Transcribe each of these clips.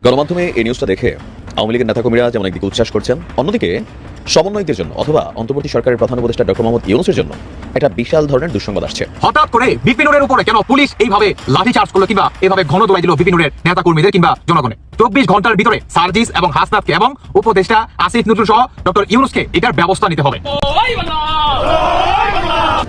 গণমাধ্যমে এই নিউজটা দেখে আওয়ামী লীগের নেতাকর্মীরা যেমন একদিকে উচ্ছ্বাস করছেন, অন্যদিকে সমন্বয়কদের জন্য অথবা অন্তর্বর্তী সরকারের প্রধান উপদেষ্টা ডক্টর মোহাম্মদ ইউনূসের জন্য একটা বিশাল ধরনের দুঃসংবাদ আসছে। হঠাৎ করে বিপিনুরের উপরে কেন পুলিশ এইভাবে লাঠিচার্জ করলো কিংবা এভাবে ঘন দোলাই দিল বিপিনুরের নেতাকর্মীদের কিংবা জনগণের? 24 ঘন্টার ভিতরে সার্জিস এবং হাসনাতকে এবং উপদেষ্টা আসিফ নজরুল সহ ডক্টর ইউনূসকে এটার ব্যবস্থা নিতে হবে।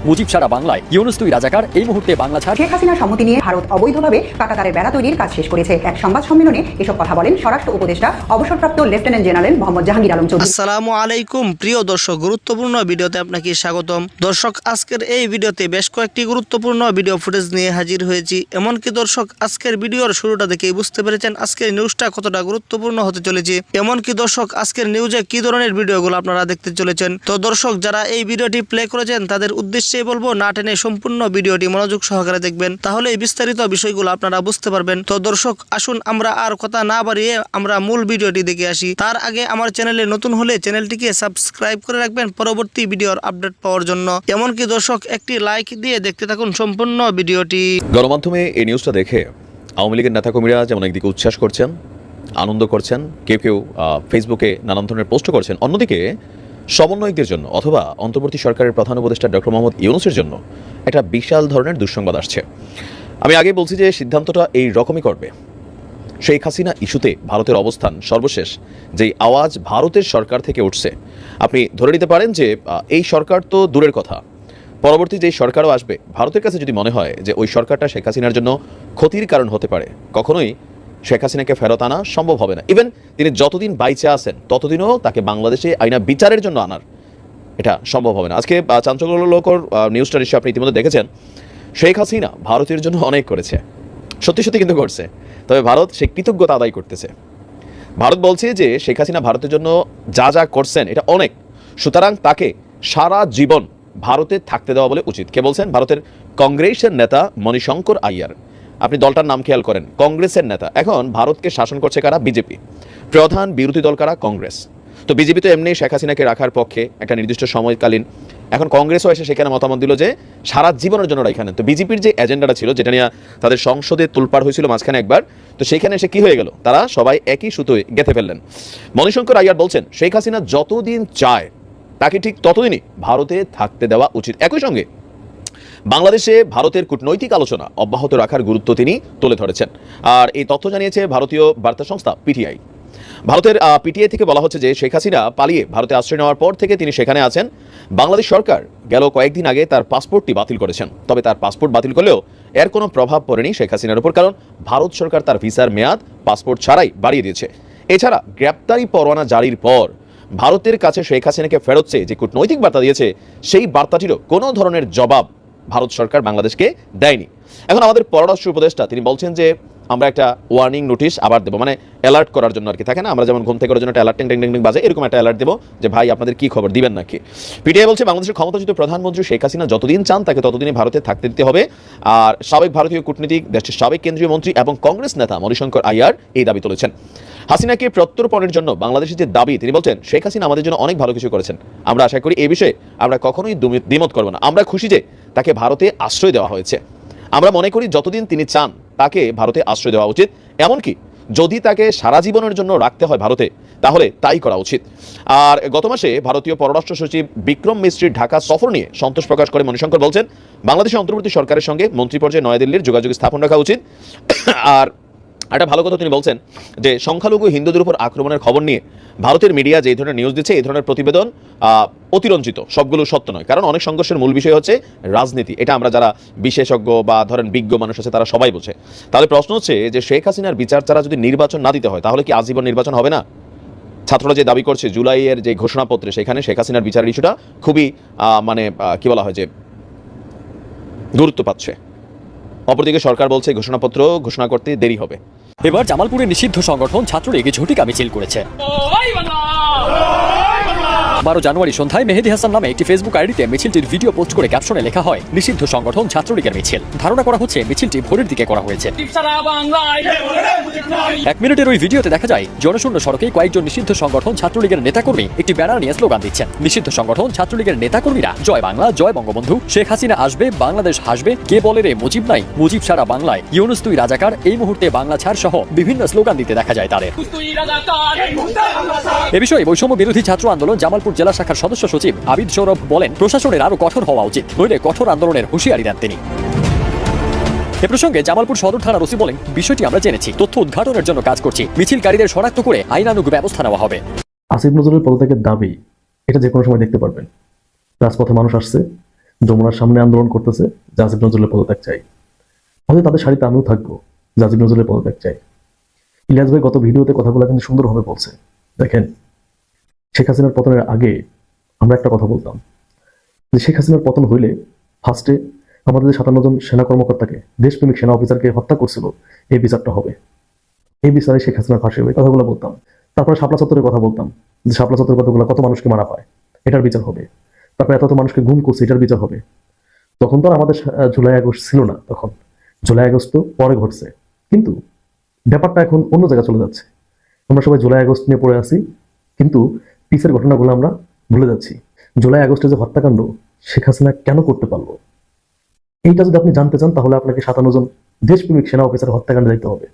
মুজিব সারা বাংলায় ইউনূস তুই রাজাকার এই মুহূর্তে বাংলা ছাড়। শেখ হাসিনার সম্মতি নিয়ে ভারত অবৈধভাবে কাঁটাতারের বেড়া তৈরির কাজ শেষ করেছে। এক সংবাদ সম্মেলনে এসব কথা বলেন স্বরাষ্ট্র উপদেষ্টা অবসরপ্রাপ্ত লেফটেন্যান্ট জেনারেল মোহাম্মদ জাহাঙ্গীর আলম চৌধুরী। আসসালামু আলাইকুম প্রিয় দর্শক, গুরুত্বপূর্ণ ভিডিওতে আপনাকে স্বাগতম। দর্শক, আজকের এই ভিডিওতে বেশ কয়েকটি গুরুত্বপূর্ণ ভিডিও ফুটেজ নিয়ে হাজির হয়েছি। এমনকি দর্শক, আজকের ভিডিওর শুরুটা দেখেই বুঝতে পেরেছেন আজকের নিউজটা কতটা গুরুত্বপূর্ণ হতে চলেছে। এমনকি দর্শক, আজকের নিউজে কি ধরনের ভিডিওগুলো আপনারা দেখতে চলেছেন। তো দর্শক, যারা এই ভিডিওটি প্লে করেছেন তাদের উদ্দেশ্যে বলবো না টেনে সম্পূর্ণ ভিডিওটি মনোযোগ সহকারে দেখবেন, তাহলে এই বিস্তারিত বিষয়গুলো আপনারা বুঝতে পারবেন। তো দর্শক, আসুন আমরা আর কথা না বাড়িয়ে আমরা মূল ভিডিওটি দেখে আসি। তার আগে আমার চ্যানেলে নতুন হলে চ্যানেলটিকে সাবস্ক্রাইব করে রাখবেন পরবর্তী ভিডিওর আপডেট পাওয়ার জন্য। এমনকি দর্শক, একটি লাইক দিয়ে দেখতে থাকুন সম্পূর্ণ ভিডিওটি। গণমাধ্যমে এই নিউজটা দেখে আওয়ামী লীগের নেতাকর্মীরা যেমন একদিকে উচ্ছ্বাস করছেন, আনন্দ করছেন, কেউ কেউ ফেসবুকে নানান ধরনের পোস্ট করছেন, অন্যদিকে সমন্বয়কদের জন্য অথবা অন্তর্বর্তী সরকারের প্রধান উপদেষ্টা ডক্টর মোহাম্মদ ইউনূসের জন্য একটা বিশাল ধরনের দুঃসংবাদ আসছে। আমি আগে বলছি যে সিদ্ধান্তটা এই রকমই করবে। শেখ হাসিনা ইস্যুতে ভারতের অবস্থান সর্বশেষ যেই আওয়াজ ভারতের সরকার থেকে উঠছে, আপনি ধরে নিতে পারেন যে এই সরকার তো দূরের কথা, পরবর্তী যেই সরকারও আসবে ভারতের কাছে যদি মনে হয় যে ওই সরকারটা শেখ হাসিনার জন্য ক্ষতির কারণ হতে পারে, কখনোই শেখ হাসিনাকে ফেরত আনা সম্ভব হবে না। ইভেন তিনি যতদিন বাইচে আছেন ততদিনও তাকে বাংলাদেশে আইনা বিচারের জন্য আনার এটা সম্ভব হবে না। আজকে চাঞ্চল্যকর নিউজটা নিশ্চয়ই আপনি ইতিমধ্যে দেখেছেন। শেখ হাসিনা ভারতের জন্য অনেক করেছে, সত্যি সত্যি কিন্তু করছে, তবে ভারত সে কৃতজ্ঞতা আদায় করতেছে। ভারত বলছে যে শেখ হাসিনা ভারতের জন্য যা যা করছেন এটা অনেক, সুতরাং তাকে সারা জীবন ভারতে থাকতে দেওয়া বলে উচিত। কে বলছেন? ভারতের কংগ্রেসের নেতা মণিশঙ্কর আইয়ার। আপনি দলটার নাম খেয়াল করেন, কংগ্রেসের নেতা। এখন ভারতকে শাসন করছে কারা? বিজেপি। প্রধান বিরোধী দল কারা? কংগ্রেস। তো বিজেপি তো এমনি শেখ হাসিনাকে রাখার পক্ষে একটা নির্দিষ্ট সময়কালীন, এখন কংগ্রেসও এসে সেখানে মতামত দিল যে সারা জীবনের জন্য এখানে। তো বিজেপির যে এজেন্ডাটা ছিল, যেটা নিয়ে তাদের সংসদে তোলপাড় হয়েছিল মাঝখানে একবার, তো সেখানে এসে কি হয়ে গেল, তারা সবাই একই সুতোয় গেঁথে ফেললেন। মণিশঙ্কর আইয়ার বলছেন শেখ হাসিনা যতদিন চায় তাকে ঠিক ততদিনই ভারতে থাকতে দেওয়া উচিত। একই সঙ্গে বাংলাদেশে ভারতের কূটনৈতিক আলোচনা অব্যাহত রাখার গুরুত্ব তিনি তুলে ধরেছেন। আর এই তথ্য জানিয়েছে ভারতীয় বার্তা সংস্থা পিটিআই। ভারতের পিটিআই থেকে বলা হচ্ছে যে শেখ হাসিনা পালিয়ে ভারতে আশ্রয় নেওয়ার পর থেকে তিনি সেখানে আছেন। বাংলাদেশ সরকার গেল কয়েকদিন আগে তার পাসপোর্টটি বাতিল করেছেন, তবে তার পাসপোর্ট বাতিল করলেও এর কোনো প্রভাব পড়েনি শেখ হাসিনার উপর, কারণ ভারত সরকার তার ভিসার মেয়াদ পাসপোর্ট ছাড়াই বাড়িয়ে দিয়েছে। এছাড়া গ্রেপ্তারি পরোয়ানা জারির পর ভারতের কাছে শেখ হাসিনাকে ফেরত চেয়ে যে কূটনৈতিক বার্তা দিয়েছে, সেই বার্তাটিরও কোনো ধরনের জবাব ভারত সরকার বাংলাদেশকে দেয়নি। এখন আমাদের পররাষ্ট্র উপদেষ্টা তিনি বলছেন যে আমরা একটা ওয়ার্নিং নোটিশ আবার দেবো, মানে অ্যালার্ট করার জন্য আর কি, থাকে না আমরা যেমন ঘুম থেকে করার জন্য একটা অ্যালার্ট টিং টিং টিং বাজে, এরকম একটা অ্যালার্ট দেবো যে ভাই আপনাদের কি খবর, দিবেন নাকি। পিটিআই বলছে বাংলাদেশের ক্ষমতাচ্যুত প্রধানমন্ত্রী শেখ হাসিনা যতদিন চান তাকে ততদিনই ভারতে থাকতে দিতে হবে। আর সাবেক ভারতীয় কূটনীতিক, দেশটির সাবেক কেন্দ্রীয় মন্ত্রী এবং কংগ্রেস নেতা মণিশঙ্কর আইয়ার এই দাবি তুলেছেন। হাসিনাকে প্রত্যর্পণের জন্য বাংলাদেশের যে দাবি, তিনি বলছেন শেখ হাসিনা আমাদের জন্য অনেক ভালো কিছু করেছেন, আমরা আশা করি এই বিষয়ে আমরা কখনোই দ্বিমত করবো না। আমরা খুশি যে তাকে ভারতে আশ্রয় দেওয়া হয়েছে। আমরা মনে করি যতদিন তিনি চান তাকে ভারতে আশ্রয় দেওয়া উচিত, এমনকি যদি তাকে সারা জীবনের জন্য রাখতে হয় ভারতে তাহলে তাই করা উচিত। আর গত মাসে ভারতীয় পররাষ্ট্র সচিব বিক্রম মিস্ত্রির ঢাকা সফর নিয়ে সন্তোষ প্রকাশ করে মণিশঙ্কর বলছেন বাংলাদেশের অন্তর্বর্তী সরকারের সঙ্গে মন্ত্রী পর্যায়ে নয়াদিল্লির যোগাযোগ স্থাপন রাখা উচিত। আর একটা ভালো কথা তিনি বলছেন যে সংখ্যালঘু হিন্দুদের উপর আক্রমণের খবর নিয়ে ভারতের মিডিয়া যে ধরনের নিউজ দিচ্ছে, এই ধরনের প্রতিবেদন অতিরঞ্জিত, সবগুলো সত্য নয়, কারণ অনেক সংঘর্ষের মূল বিষয় হচ্ছে রাজনীতি। এটা আমরা যারা বিশেষজ্ঞ বা ধরেন বিজ্ঞ মানুষ আছে তারা সবাই বোঝে। তাহলে প্রশ্ন হচ্ছে যে শেখ হাসিনার বিচার ছাড়া যদি নির্বাচন না দিতে হয় তাহলে কি আজীবন নির্বাচন হবে না? ছাত্ররা যে দাবি করছে জুলাইয়ের যে ঘোষণাপত্রে, সেখানে শেখ হাসিনার বিচারের ইস্যুটা খুবই কি বলা হয় যে গুরুত্ব পাচ্ছে। অপরদিকে সরকার বলছে ঘোষণাপত্র ঘোষণা করতে দেরি হবে। এবার জামালপুরে নিষিদ্ধ সংগঠন ছাত্রলীগ ঝটিকা মিছিল করেছে। 12 জানুয়ারি সন্ধ্যায় মেহেদী হাসান নামে একটি ফেসবুক আইডিতে মিছিলটির ভিডিও পোস্ট করে ক্যাপশনে লেখা হয় নিষিদ্ধ সংগঠন ছাত্রলীগের মিছিল। ধারণা করা হচ্ছে মিছিলটি ভোরের দিকে করা হয়েছে। 1 মিনিটের ওই ভিডিওতে দেখা যায় জনশূন্য সড়কে কয়েকজন নিষিদ্ধ সংগঠন ছাত্রলীগের নেতাকর্মী একটি ব্যানার নিয়ে স্লোগান দিচ্ছেন। নিষিদ্ধ সংগঠন ছাত্রলীগের নেতাকর্মীরা জয় বাংলা, জয় বঙ্গবন্ধু, শেখ হাসিনা আসবে, বাংলাদেশ হাসবে, কে বলে রে মুজিব নাই, মুজিব সারা বাংলায়, ইউনুস তুই রাজাকার, এই মুহূর্তে বাংলা ছাড় সহ বিভিন্ন স্লোগান দিতে দেখা যায় তাদের। এ বিষয়ে বৈষম্য বিরোধী ছাত্র আন্দোলন জামালপুর জেলা শাখার সদস্য সচিব আবিদ সৌরভ বলেন, প্রশাসনের আরো কঠোর হওয়া উচিত, নইলে কঠোর আন্দোলনের হুঁশিয়ারি দেন তিনি। এ প্রসঙ্গে জামালপুর সদর থানার ওসি বলেন, বিষয়টি আমরা জেনেছি, তথ্য উদ্ঘাটনের জন্য কাজ করছি, মিছিলকারীদের শনাক্ত করে আইনানুগ ব্যবস্থা নেওয়া হবে। আসিফ নজরুলের পদত্যাগের দাবি এটা যে কোনো সময় দেখতে পারবেন। রাজপথে মানুষ আসছে, যমুনার সামনে আন্দোলন করতেছে যে আসিফ নজরুলের পদত্যাগ চাই। হয়তো তাদের সারিতে আমিও থাকবো যে আসিফ নজরুলের পদত্যাগ চাই। ইলিয়াস ভাই গত ভিডিওতে কথাগুলো কিন্তু সুন্দরভাবে বলছে। দেখেন, শেখ হাসিনার পতনের আগে আমরা একটা কথা বলতাম যে শেখ হাসিনার পতন হইলে ফার্স্টে আমাদের 57 জন সেনা কর্মকর্তাকে, দেশপ্রেমিক সেনা অফিসারকে হত্যা করছিল, এই বিচারটা হবে, এই বিচারে শেখ হাসিনার ফাঁসি হবে, কথাগুলো বলতাম। তারপরে শাপলা চত্বরের কথা বলতাম যে শাপলা চত্বরের কথাগুলো কত মানুষকে মারা পায়, এটার বিচার হবে। তারপরে এত মানুষকে গুম করছে, এটার বিচার হবে। তখন তো আর আমাদের জুলাই আগস্ট ছিল না, তখন জুলাই আগস্ট তো পরে ঘটছে, কিন্তু ব্যাপারটা এখন অন্য জায়গায় চলে যাচ্ছে। আমরা সবাই জুলাই আগস্ট নিয়ে পড়ে আছি, কিন্তু পিসের ঘটনাগুলো আমরা ভুলে যাচ্ছি। জুলাই আগস্টে যে হত্যাকাণ্ড শেখ হাসিনা কেন করতে পারলো, এইটা যদি আপনি জানতে চান তাহলে আপনাকে 57 জন দেশপ্রেমিক সেনা অফিসার হত্যাকাণ্ডে যাইতে হবে,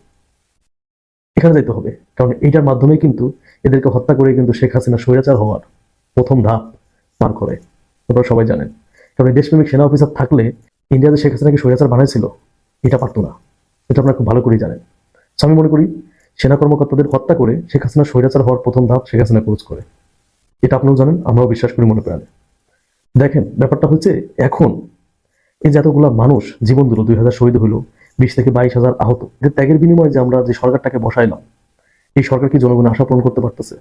এখানে যাইতে হবে। কারণ এইটার মাধ্যমেই কিন্তু এদেরকে হত্যা করে কিন্তু শেখ হাসিনা স্বৈরাচার হওয়ার প্রথম ধাপ পার করে, আপনারা সবাই জানেন। কারণ এই দেশপ্রেমিক সেনা অফিসার থাকলে ইন্ডিয়াতে শেখ হাসিনাকে স্বৈরাচার বানাইছিল, এটা পারতো না, এটা আপনারা খুব ভালো করেই জানেন। আমি মনে করি সেনা কর্মকর্তাদের হত্যা করে শেখ হাসিনা স্বৈরাচার হওয়ার প্রথম ধাপ শেখ হাসিনা ক্লোজ করে, এটা আপনিও জানেন, আমরাও বিশ্বাস করি মনে প্রাণে। দেখেন, ব্যাপারটা হচ্ছে এখন এই যে এতগুলা মানুষ জীবন দিল, 2000 শহীদ হইল, 20 থেকে 22,000 আহত, এর ত্যাগের বিনিময়ে যে আমরা যে সরকারটাকে বসাইলাম, এই সরকার কি জনগণের আশা পূরণ করতে পারতেছে?